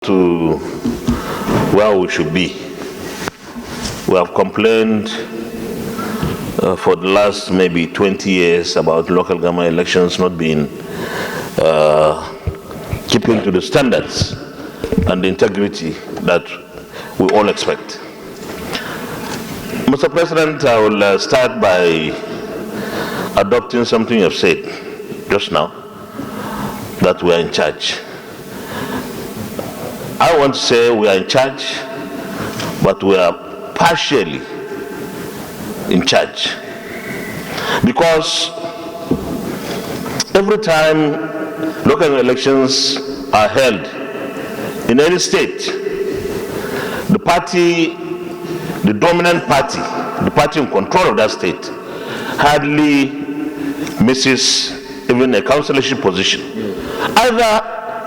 to where we should be. We have complained for the last maybe 20 years about local government elections not being keeping to the standards and the integrity that we all expect. Mr. President, I will start by adopting something you've said just now, that we are in charge. I want to say we are in charge, but we are partially in charge. Because every time local elections are held in any state, the dominant party, the party in control of that state, hardly misses even a councillorship position. Other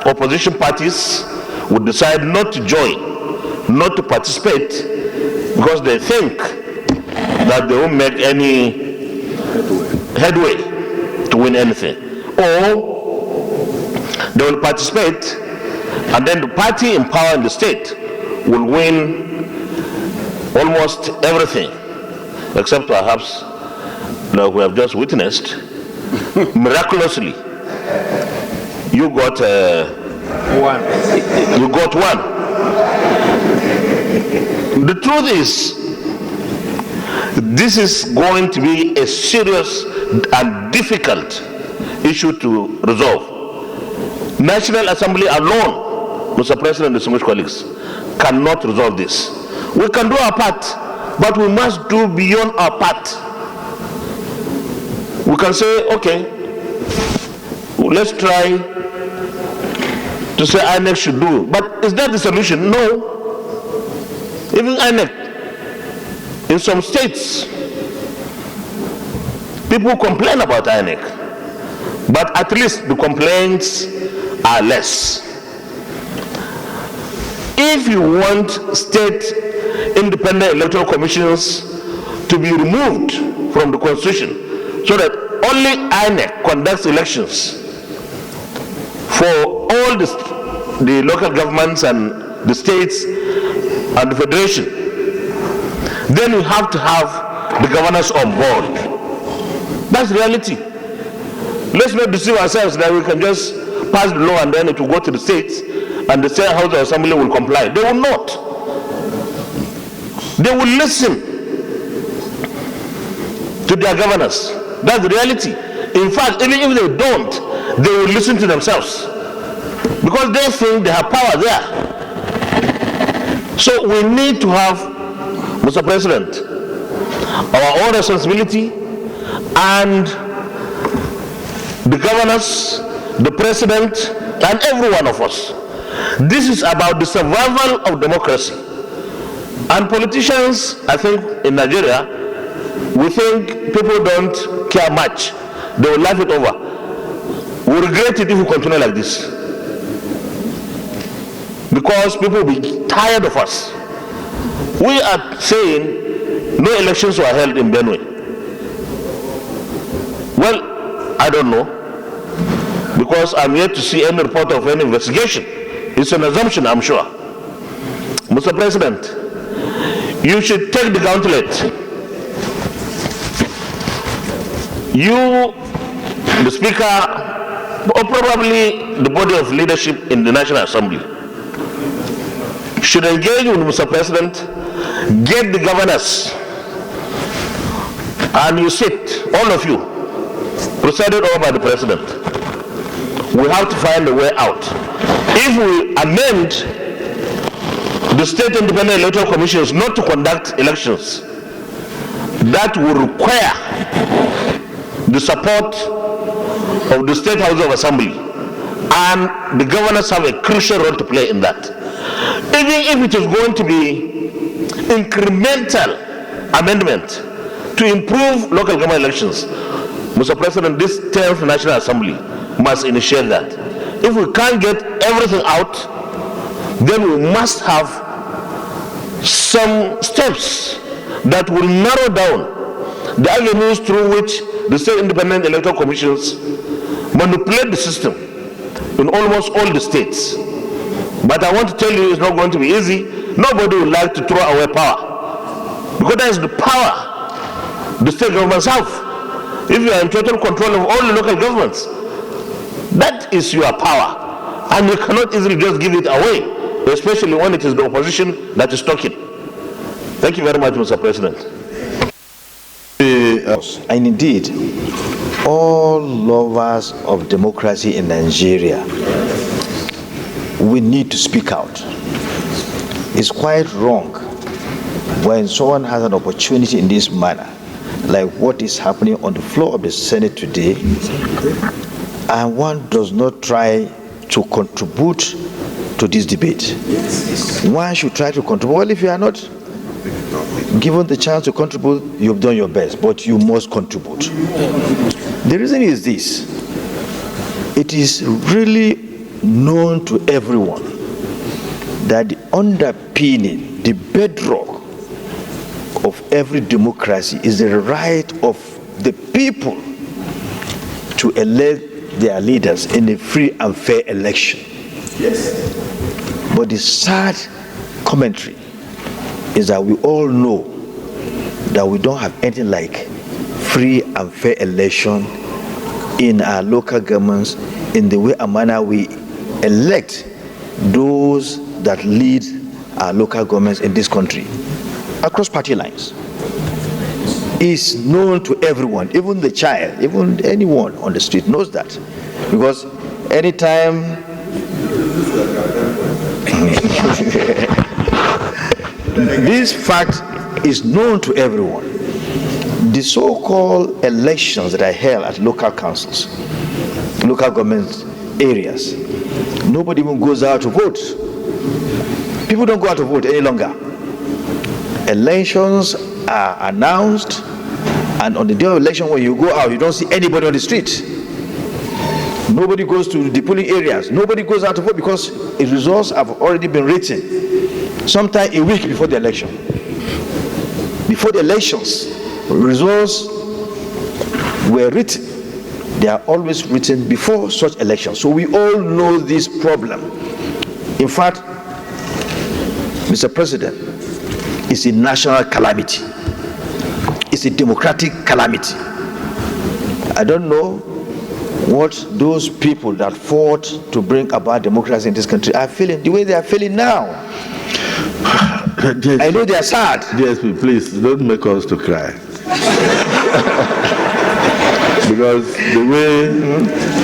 opposition parties would decide not to join, not to participate, because they think that they won't make any headway to win anything. Or they will participate, and then the party in power in the state will win almost everything, except perhaps like we have just witnessed. Miraculously, you got one. You got one. The truth is, this is going to be a serious and difficult issue to resolve. National Assembly alone, Mr. President and distinguished colleagues, cannot resolve this. We can do our part, but we must do beyond our part. We can say, okay, let's try to say INEC should do. But is that the solution? No. Even INEC, in some states, people complain about INEC. But at least the complaints are less. If you want state independent electoral commissions to be removed from the Constitution so that only INEC conducts elections for all the local governments and the states and the federation, then you have to have the governors on board. That's reality. Let's not deceive ourselves that we can just pass the law and then it will go to the states and the state house of assembly will comply. They will not. They will listen to their governors. That's the reality. In fact, even if they don't, they will listen to themselves, because they think they have power there. So we need to have, Mr. President, our own responsibility, and the governors, the president, and every one of us. This is about the survival of democracy. And politicians, I think, in Nigeria, we think people don't care much. They will laugh it over. We regret it if we continue like this, because people will be tired of us. We are saying no elections were held in Benue. Well, I don't know, because I'm yet to see any report of any investigation. It's an assumption, I'm sure. Mr. President, you should take the gauntlet. You, the Speaker, or probably the body of leadership in the National Assembly, should engage with Mr. President, get the governors, and you sit, all of you, presided over by the President. We have to find a way out. If we amend the state independent electoral commissions not to conduct elections, that will require the support of the State House of Assembly, and the governors have a crucial role to play in that. Even if it is going to be incremental amendment to improve local government elections, Mr. President, this 10th National Assembly must initiate that. If we can't get everything out, then we must have some steps that will narrow down the avenues through which the state independent electoral commissions manipulate the system in almost all the states But I want to tell you it's not going to be easy. Nobody would like to throw away power. Because that is the power the state governments have. If you are in total control of all the local governments, that is your power. And you cannot easily just give it away, especially when it is the opposition that is talking. Thank you very much, Mr. President. And indeed, all lovers of democracy in Nigeria, we need to speak out. It's quite wrong when someone has an opportunity in this manner, like what is happening on the floor of the Senate today, and one does not try to contribute to this debate. One should try to contribute. Well, if you are not given the chance to contribute, you've done your best, but you must contribute. The reason is this: it is really known to everyone that the underpinning, the bedrock of every democracy is the right of the people to elect their leaders in a free and fair election. Yes. But the sad commentary is that we all know that we don't have anything like free and fair election in our local governments in the way and manner we elect those that lead our local governments in this country across party lines. Is known to everyone, even the child, even anyone on the street knows that. Because anytime this fact is known to everyone, the so-called elections that are held at local councils, local government areas, nobody even goes out to vote. People don't go out to vote any longer. Elections are announced, and on the day of election, when you go out, you don't see anybody on the street. Nobody goes to the polling areas. Nobody goes out to vote because the results have already been written sometime a week before the election. Before the elections, results were written. They are always written before such elections. So we all know this problem. In fact, Mr. President, it's a national calamity. It's a democratic calamity. I don't know what those people that fought to bring about democracy in this country are feeling, the way they are feeling now. I know they are sad. DSP, please don't make us to cry. Because the way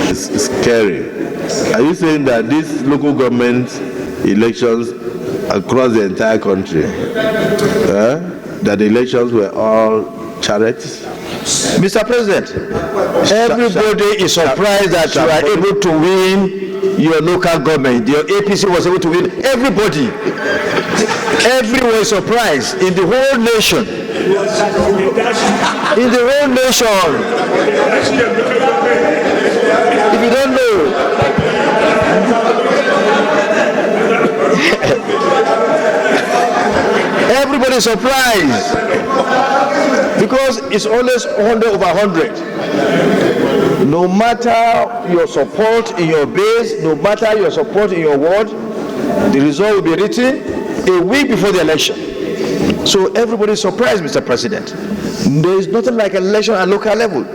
is scary. Are you saying that these local government elections across the entire country, that the elections were all chariots? Mr. President, everybody is surprised that you are able to win your local government. Your APC was able to win. Everybody, everyone is surprised in the whole nation. In the whole nation. If you don't know, everybody is surprised because it's always 100 over 100. No matter your support in your base, no matter your support in your ward, the result will be written a week before the election. So everybody is surprised, Mr. President. There is nothing like an election at local level.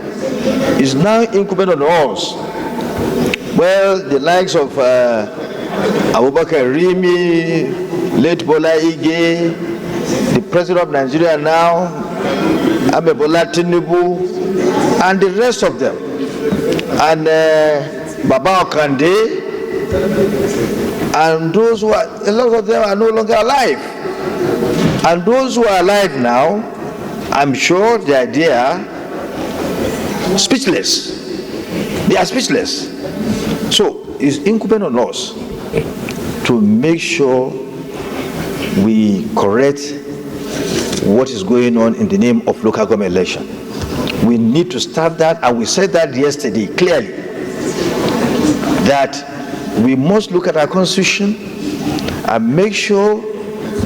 It's now incumbent on us. Well, the likes of Abubakar Rimi, late Bola Ige, the President of Nigeria now, Bola Tinubu, and the rest of them, and Baba Okande, and those who are, a lot of them are no longer alive. And those who are alive now, I'm sure they are speechless. They are speechless. So it's incumbent on us to make sure we correct what is going on in the name of local government election. We need to start that, and we said that yesterday clearly, that we must look at our constitution and make sure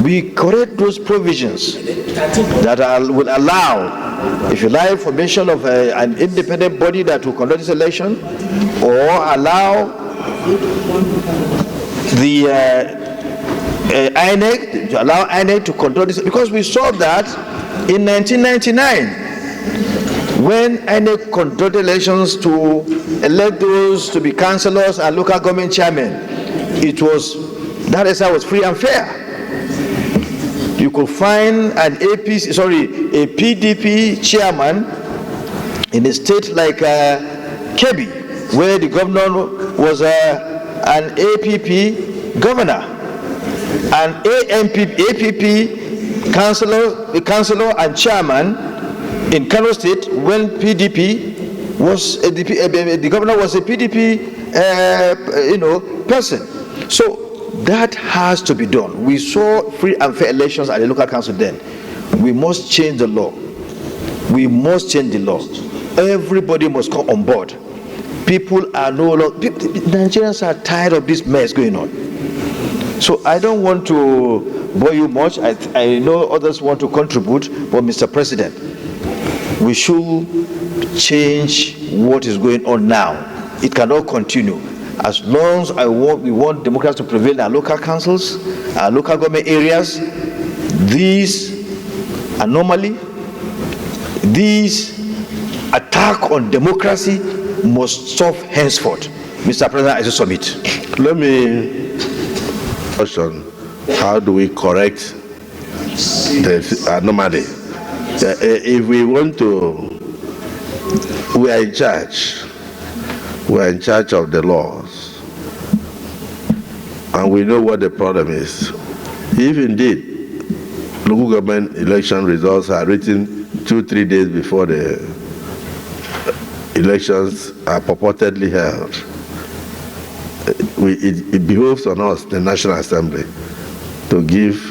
we correct those provisions that will allow, if you like, formation of an independent body that will conduct this election, or allow the INEC, to allow INEC to control this, because we saw that in 1999, when INEC conducted elections to elect those to be councillors and local government chairmen, that exercise was free and fair. You could find a PDP chairman in a state like Kebbi, where the governor was an APP governor, an APP councillor and chairman in Kano State, when PDP was the governor was a PDP person. So that has to be done. We saw free and fair elections at the local council then. We must change the law. We must change the law. Everybody must come on board. People are no longer, Nigerians are tired of this mess going on. So I don't want to bore you much. I know others want to contribute, but Mr. President, we should change what is going on now. It cannot continue. As long as we want democracy to prevail in our local councils, our local government areas, these anomaly, these attack on democracy must stop henceforth. Mr. President, I submit. Let me question, how do we correct the anomaly? If we want to, we are in charge. We are in charge of the laws. And we know what the problem is. If indeed local government election results are written 2-3 days before the elections are purportedly held, it behoves on us, the National Assembly, to give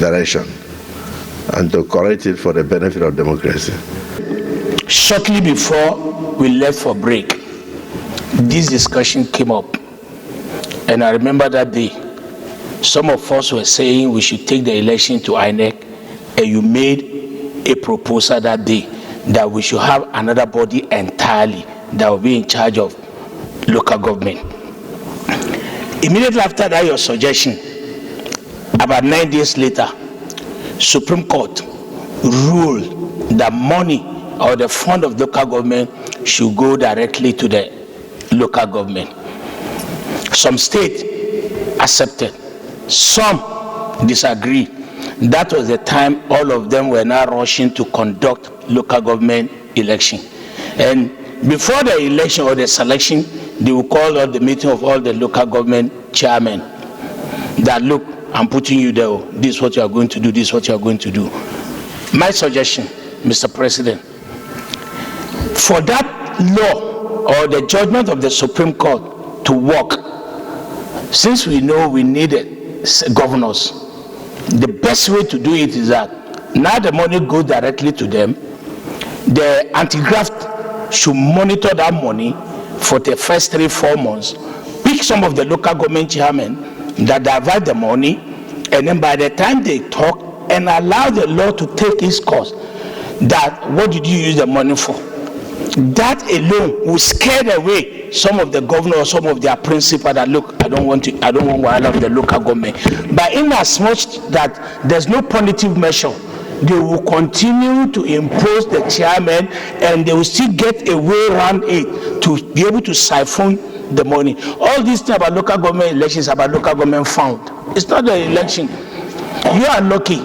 direction and to correct it for the benefit of democracy. Shortly before we left for break, this discussion came up, and I remember that day some of us were saying we should take the election to INEC, and you made a proposal that day that we should have another body entirely that will be in charge of local government. Immediately after that, your suggestion, about 9 days later, Supreme Court ruled that money or the fund of local government should go directly to the local government. Some states accepted, some disagreed. That was the time all of them were now rushing to conduct local government election. And before the election or the selection, they will call out the meeting of all the local government chairmen that, look, I'm putting you there, this is what you are going to do, this is what you are going to do. My suggestion, Mr. President, for that law or the judgment of the Supreme Court to work, since we know we needed governors, the best way to do it is that now the money goes directly to them. The anti-graft should monitor that money for the first 3-4 months, pick some of the local government chairmen that divide the money, and then by the time they talk and allow the law to take its course, that what did you use the money for? That alone will scare away some of the governors, some of their principals that, look, I don't want one of the local government. But in as much that there's no punitive measure, they will continue to impose the chairman, and they will still get a way around it to be able to siphon the money. All these things about local government elections, about local government fund. It's not the election. You are lucky.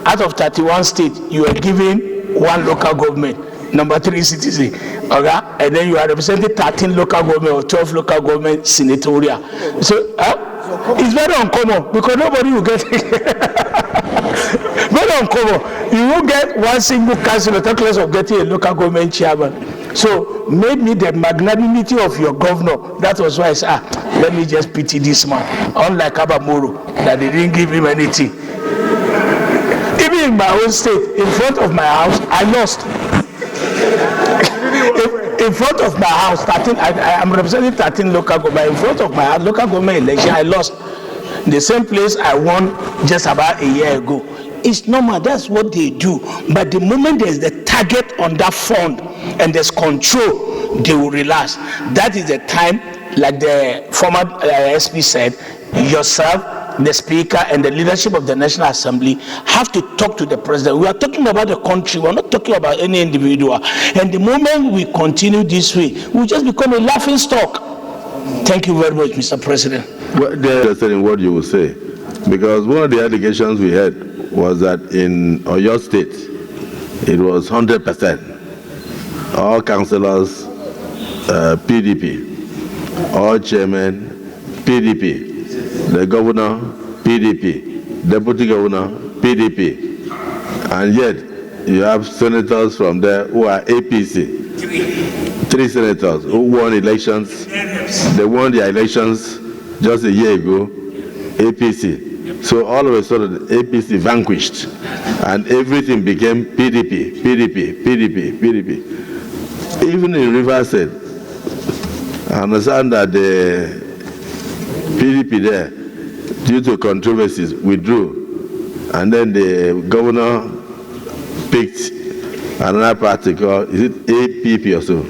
Out of 31 states, you are given one local government, number 3 citizen, okay? And then you are representing 13 local government or 12 local government senatorial. So it's very uncommon, because nobody will get it. Very uncommon. You will get one single councillor, talk less of getting a local government chairman. So maybe the magnanimity of your governor, that was why I said, let me just pity this man. Unlike Abamoro, that they didn't give him anything. Even in my own state, in front of my house, I lost. In front of my house, I'm representing 13 local government. In front of my house, local government election, I lost. The same place I won just about a year ago. It's normal, that's what they do. But the moment there's the target on that fund and there's control, they will relax. That is the time like the former SP said, yourself, the Speaker, and the leadership of the National Assembly have to talk to the President. We are talking about the country. We are not talking about any individual. And the moment we continue this way, we just become a laughing stock. Thank you very much, Mr. President. Well, they're interested in what you will say, because one of the allegations we had was that in Oyo State, it was 100%. All councillors, PDP, all chairmen, PDP, the governor, PDP, deputy governor, PDP, and yet you have senators from there who are APC. Three senators who won elections. They won their elections just a year ago, APC. So all of a sudden, APC vanquished, and everything became PDP, PDP, PDP, PDP. Even in Rivers State, I understand that the PDP there, due to controversies, withdrew, and then the governor picked another party called, is it APP or so?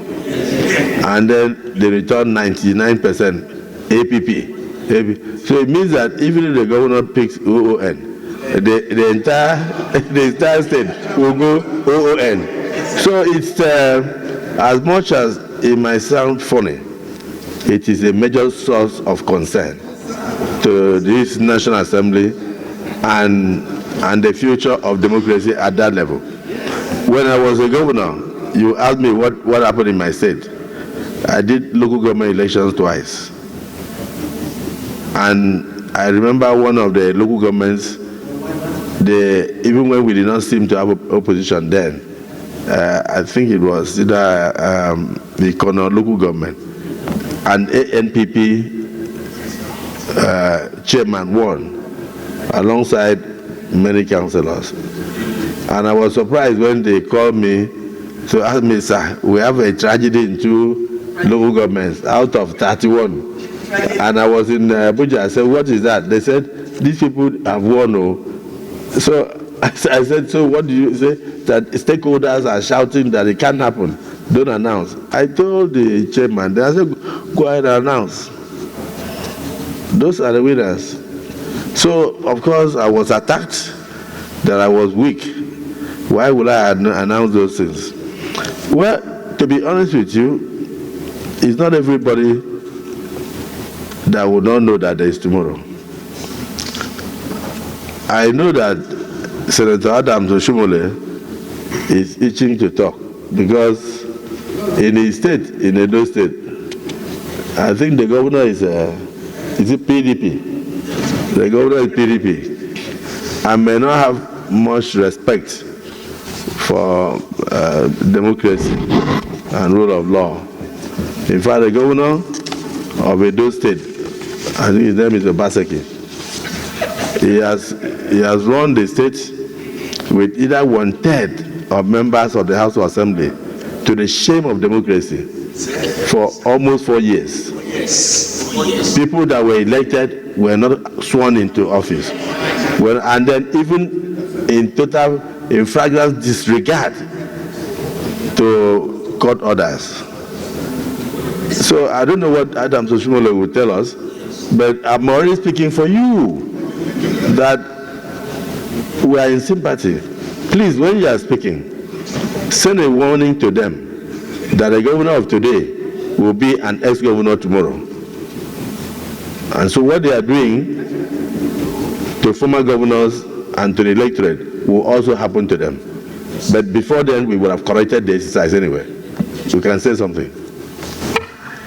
And then they returned 99% APP. So it means that even if the governor picks OON, the entire state will go OON. So it's as much as it might sound funny, it is a major source of concern to this National Assembly and the future of democracy at that level. When I was a governor, you asked me what happened in my state. I did local government elections twice. And I remember one of the local governments, even when we did not seem to have opposition then, I think it was either the Kono local government, and NPP chairman won alongside many councillors. And I was surprised when they called me to ask me, sir, we have a tragedy in 2 local governments out of 31. And I was in Abuja. I said, what is that? They said, these people have won. Oh. So I said, so what do you say? That stakeholders are shouting that it can't happen. Don't announce. I told the chairman, I said, go ahead and announce. Those are the winners. So, of course, I was attacked that I was weak. Why would I announce those things? Well, to be honest with you, it's not everybody that would not know that there is tomorrow. I know that Senator Adams Oshomole is itching to talk, because in his state, in Edo State, I think the governor is it PDP? The governor is PDP. I may not have much respect for democracy and rule of law. In fact, the governor of Edo State, I think his name is Obaseki, he has run the state with either 1/3 of members of the House of Assembly, to the shame of democracy, for almost 4 years. People that were elected were not sworn into office. Well, and then even in flagrant disregard to court orders. So I don't know what Adams Oshomole will tell us, but I'm already speaking for you that we are in sympathy. Please, when you are speaking, send a warning to them that the governor of today will be an ex-governor tomorrow. And so what they are doing to former governors and to the electorate will also happen to them. But before then, we would have corrected the exercise anyway. You can say something.